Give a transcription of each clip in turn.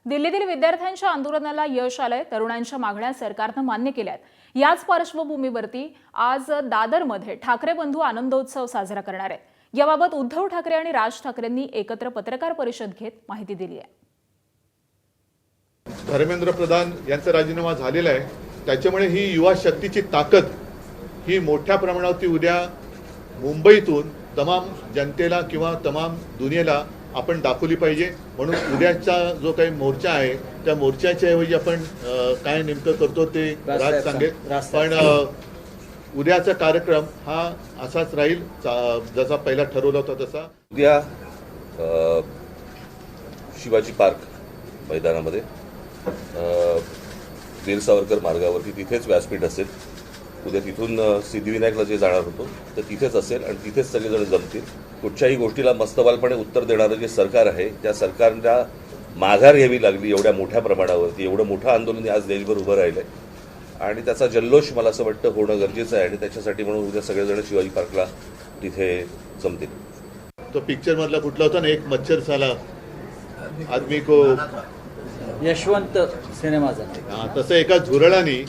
दिल्लीतील विद्यार्थ्यांच्या आंदोलनाला यश आलंय। तरुणांच्या मागण्या सरकारनं मान्य केल्यात। याच पार्श्वभूमीवरती आज दादरमध्ये ठाकरे बंधू आनंदोत्सव साजरा करणार आहेत। याबाबत उद्धव ठाकरे आणि राज ठाकरेंनी एकत्र पत्रकार परिषद घेत माहिती दिली आहे। धर्मेंद्र प्रधान यांचा राजीनामा झालेला आहे, त्याच्यामुळे ही युवा शक्तीची ताकद ही मोठ्या प्रमाणावरती उद्या मुंबईतून तमाम जनतेला किंवा तमाम दुनियेला आपण दाखवली पाहिजे। म्हणून उद्याचा जो काही मोर्चा आहे त्या मोर्चाच्या ऐवजी आपण काय नेमकं करतो ते राज सांगेल, पण उद्याचा कार्यक्रम हा असाच राहील जसा पहिला ठरवला होता तसा। उद्या शिवाजी पार्क मैदानामध्ये वीर सावरकर मार्गावरती तिथेच व्यासपीठ असेल। उद्या तिथून सिद्धिविनायकला जे जाणार होतो तर तिथेच असेल आणि तिथेच सगळेजण जमतील। कुठच्याही गोष्टीला मस्तवालपणे उत्तर देणारं जे सरकार आहे त्या सरकारला माघार घ्यावी लागली एवढ्या मोठ्या प्रमाणावरती। एवढं मोठं आंदोलन आज देशभर उभं राहिलंय आणि त्याचा जल्लोष मला असं वाटतं होणं गरजेचं आहे आणि त्याच्यासाठी म्हणून उद्या सगळेजण शिवाजी पार्कला तिथे जमतील। तो पिक्चर मधला कुठला होता ना, एक मच्छर साला आदमी को, यशवंत सिनेमाचा, तसं एका झुरळाने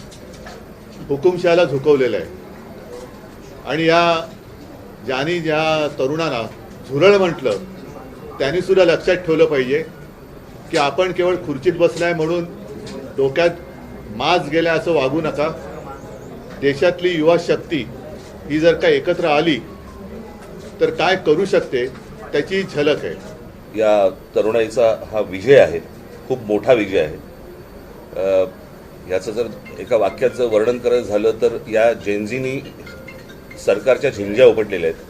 हुकुमशहाला झुकवलेलं आहे। आणि ज्या तरुणांना झुरळ म्हटलं त्यांनी सुद्धा लक्षात ठेवलं पाहिजे की आपण केवळ खुर्चीत बसलाय म्हणून डोक्यात माज गेल्या असं वागू नका। देशातली युवा शक्ती ही जर का एकत्र आली तर काय करू शकते त्याची झलक आहे। या तरुणाईचा हा विजय आहे, खूप मोठा विजय आहे। याचं जर एका वाक्यात जर वर्णन करायचं झालं तर या जेनझीनी सरकारच्या झिंज्या उपटलेल्या आहेत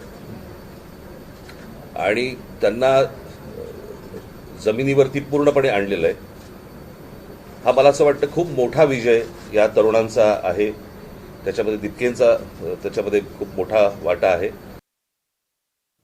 आणि त्यांना जमिनीवरती पूर्णपणे आणलेलं आहे। हा मला असं वाटतं खूप मोठा विजय या तरुणांचा आहे। त्याच्यामध्ये दिपकेंचा त्याच्यामध्ये खूप मोठा वाटा आहे।